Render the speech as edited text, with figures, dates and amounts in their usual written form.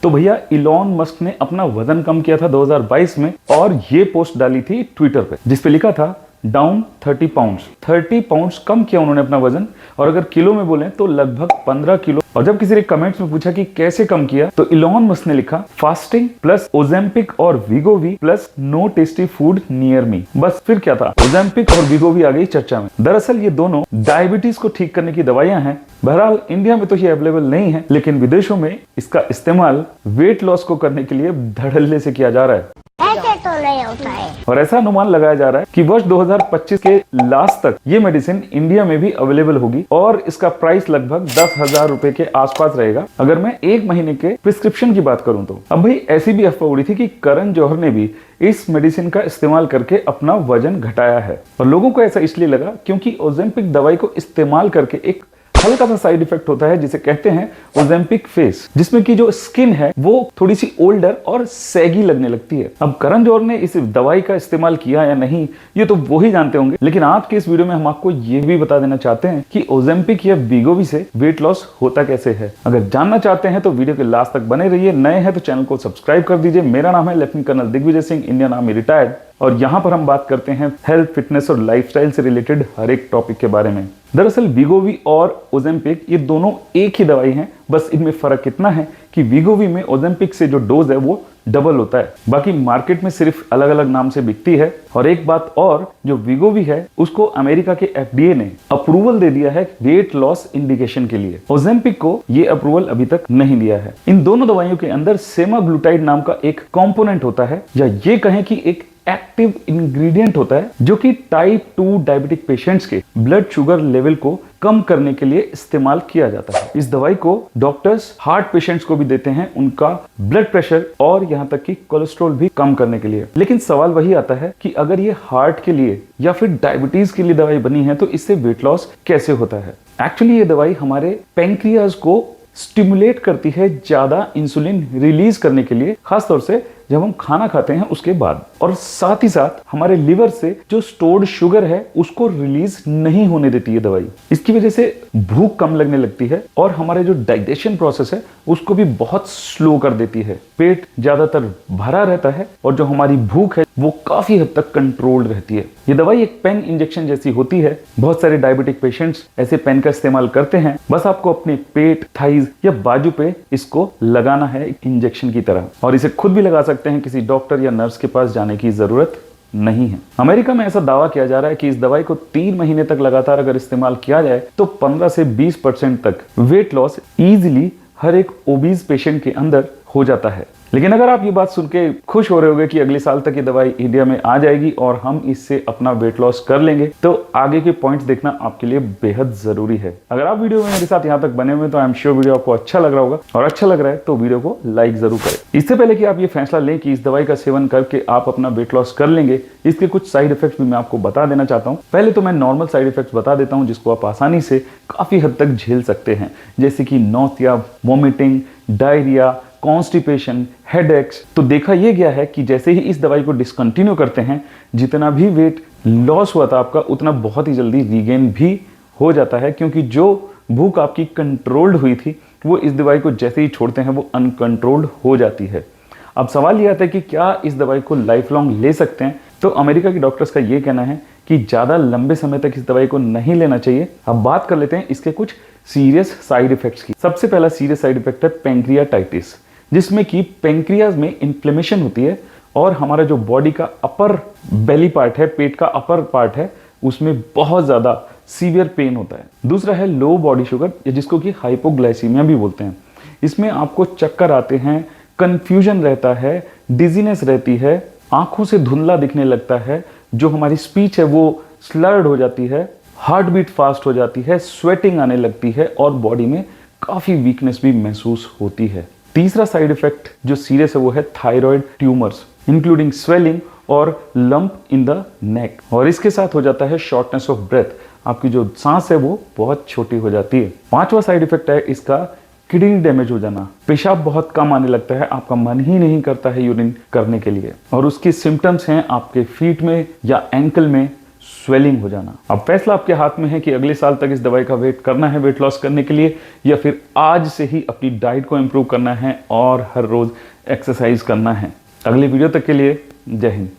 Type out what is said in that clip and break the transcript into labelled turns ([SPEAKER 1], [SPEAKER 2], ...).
[SPEAKER 1] तो भैया Elon Musk ने अपना वजन कम किया था 2022 में और ये पोस्ट डाली थी ट्विटर पे, जिसपे लिखा था डाउन 30 पाउंड्स। 30 पाउंड्स कम किया उन्होंने अपना वजन, और अगर किलो में बोलें तो लगभग 15 किलो। और जब किसी ने कमेंट्स में पूछा कि कैसे कम किया, तो इलॉन मस्क ने लिखा फास्टिंग प्लस ओजेम्पिक और Wegovy plus no tasty food near me. बस फिर क्या था, ओजेम्पिक और वीगोवी आ गई चर्चा में। दरअसल ये दोनों डायबिटीज को ठीक करने की दवाइयां हैं। बहरहाल इंडिया में तो ये अवेलेबल नहीं है, लेकिन विदेशों में इसका इस्तेमाल वेट लॉस को करने के लिए धड़ल्ले से किया जा रहा है।
[SPEAKER 2] ऐसे तो नहीं होता है।
[SPEAKER 1] और ऐसा अनुमान लगाया जा रहा है कि वर्ष 2025 के लास्ट तक ये मेडिसिन इंडिया में भी अवेलेबल होगी और इसका प्राइस लगभग 10,000 रुपए के आसपास रहेगा, अगर मैं 1 महीने के प्रिस्क्रिप्शन की बात करूं तो। अब भाई ऐसी भी अफवाह उड़ी थी कि करण जौहर ने भी इस मेडिसिन का इस्तेमाल करके अपना वजन घटाया है, और लोगों को ऐसा इसलिए लगा क्योंकि ओजेम्पिक दवाई को इस्तेमाल करके एक हल्का सा साइड इफेक्ट होता है जिसे कहते हैं ओजेम्पिक फेस, जिसमें की जो स्किन है वो थोड़ी सी ओल्डर और सैगी लगने लगती है। अब करण जौहर ने इस दवाई का इस्तेमाल किया या नहीं ये तो वो ही जानते होंगे, लेकिन आज के इस वीडियो में हम आपको ये भी बता देना चाहते हैं कि ओजेम्पिक या वीगोवी से वेट लॉस होता कैसे है। अगर जानना चाहते हैं तो वीडियो के लास्ट तक बने रहिए। नए हैं तो चैनल को सब्सक्राइब कर दीजिए। मेरा नाम है lieutenant colonel Digvijay Singh, Indian army retired, और यहाँ पर हम बात करते हैं हेल्थ, फिटनेस और लाइफस्टाइल से रिलेटेड हर एक टॉपिक के बारे में। दरअसल वीगोवी और ओजेम्पिक ये दोनों एक ही दवाई हैं, बस इनमें फर्क इतना है कि वीगोवी में ओजेम्पिक से जो डोज है वो डबल होता है, बाकी मार्केट में सिर्फ अलग अलग नाम से बिकती है। और एक बात और, जो वीगोवी है उसको अमेरिका के FDA ने अप्रूवल दे दिया है वेट लॉस इंडिकेशन के लिए। ओजेम्पिक को ये अप्रूवल अभी तक नहीं दिया है। इन दोनों दवाइयों के अंदर सेमाग्लूटाइड नाम का एक कंपोनेंट होता है, या ये कहें कि एक एक्टिव इंग्रेडिएंट होता है, जो कि टाइप 2 डायबिटिक पेशेंट्स के ब्लड शुगर लेवल को कम करने के लिए इस्तेमाल किया जाता है। इस दवाई को डॉक्टर्स हार्ट पेशेंट्स को भी देते हैं, उनका ब्लड प्रेशर और यहां तक कि कोलेस्ट्रॉल भी कम करने के लिए। लेकिन सवाल वही आता है कि अगर ये हार्ट के लिए या फिर डायबिटीज के लिए दवाई बनी है तो इससे वेट लॉस कैसे होता है। एक्चुअली ये दवाई हमारे पैंक्रियाज को स्टिमुलेट करती है ज्यादा इंसुलिन रिलीज करने के लिए, खासतौर से जब हम खाना खाते हैं उसके बाद, और साथ ही साथ हमारे लिवर से जो स्टोर्ड शुगर है उसको रिलीज नहीं होने देती है दवाई। इसकी वजह से भूख कम लगने लगती है और हमारे जो डाइजेशन प्रोसेस है उसको भी बहुत स्लो कर देती है। पेट ज्यादातर भरा रहता है और जो हमारी भूख है वो काफी हद तक कंट्रोल्ड रहती है। ये दवाई एक पेन इंजेक्शन जैसी होती है। बहुत सारे डायबिटिक पेशेंट्स ऐसे पेन का इस्तेमाल करते हैं। बस आपको अपने पेट, थाइज या बाजू पे इसको लगाना है इंजेक्शन की तरह, और इसे खुद भी लगा सकते हैं, किसी डॉक्टर या नर्स के पास जाने की जरूरत नहीं है। अमेरिका में ऐसा दावा किया जा रहा है कि इस दवाई को 3 महीने तक लगातार अगर इस्तेमाल किया जाए तो 15 से 20% तक वेट लॉस इजीली हर एक ओबीज पेशेंट के अंदर हो जाता है। लेकिन अगर आप ये बात सुन के खुश हो रहे होंगे कि अगले साल तक ये दवाई इंडिया में आ जाएगी और हम इससे अपना वेट लॉस कर लेंगे, तो आगे के पॉइंट्स देखना आपके लिए बेहद जरूरी है। अगर आप वीडियो में मेरे साथ यहाँ तक बने हुए तो आई एम श्योर वीडियो आपको अच्छा लग रहा होगा, और अच्छा लग रहा है तो वीडियो को लाइक जरूर करें। इससे पहले कि आप ये फैसला लें कि इस दवाई का सेवन करके आप अपना वेट लॉस कर लेंगे, इसके कुछ साइड इफेक्ट्स भी मैं आपको बता देना चाहता हूँ। पहले तो मैं नॉर्मल साइड इफेक्ट्स बता देता हूँ जिसको आप आसानी से काफी हद तक झेल सकते हैं, जैसे कि nausea, vomiting, diarrhoea, constipation, headaches. तो देखा यह गया है कि जैसे ही इस दवाई को डिसकंटिन्यू करते हैं, जितना भी वेट लॉस हुआ था आपका उतना बहुत ही जल्दी रीगेन भी हो जाता है, क्योंकि जो भूख आपकी कंट्रोल्ड हुई थी वो इस दवाई को जैसे ही छोड़ते हैं वो अनकंट्रोल्ड हो जाती है। अब सवाल यह आता है कि क्या इस दवाई को लाइफ लॉन्ग ले सकते हैं। तो अमेरिका के डॉक्टर्स का ये कहना है कि ज्यादा लंबे समय तक इस दवाई को नहीं लेना चाहिए। अब बात कर लेते हैं इसके कुछ सीरियस साइड इफेक्ट्स की। सबसे पहला सीरियस साइड इफेक्ट है पैंक्रियाटाइटिस, जिसमें कि पैंक्रियाज में इन्फ्लेमेशन होती है और हमारा जो बॉडी का अपर बेली पार्ट है, पेट का अपर पार्ट है, उसमें बहुत ज्यादा सीवियर पेन होता है। दूसरा है लो बॉडी शुगर, जिसको कि हाइपोग्लाइसीमिया भी बोलते हैं। इसमें आपको चक्कर आते हैं, कंफ्यूजन रहता है, डिजीनेस रहती है, आंखों से धुंधला दिखने लगता है, जो हमारी स्पीच है वो स्लर्ड हो जाती है, हार्ट बीट फास्ट हो जाती है, स्वेटिंग आने लगती है और बॉडी में काफी वीकनेस भी महसूस होती है। तीसरा साइड इफेक्ट जो सीरियस है वो है थायराइड ट्यूमर्स, इंक्लूडिंग स्वेलिंग और लंप इन द नेक, और इसके साथ हो जाता है शॉर्टनेस ऑफ ब्रेथ, आपकी जो सांस है वो बहुत छोटी हो जाती है। पांचवा साइड इफेक्ट है इसका किडनी डैमेज हो जाना, पेशाब बहुत कम आने लगता है, आपका मन ही नहीं करता है यूरिन करने के लिए, और उसकी सिम्टम्स हैं आपके फीट में या एंकल में स्वेलिंग हो जाना। अब फैसला आपके हाथ में है कि अगले साल तक इस दवाई का वेट करना है वेट लॉस करने के लिए, या फिर आज से ही अपनी डाइट को इम्प्रूव करना है और हर रोज एक्सरसाइज करना है। अगली वीडियो तक के लिए जय हिंद।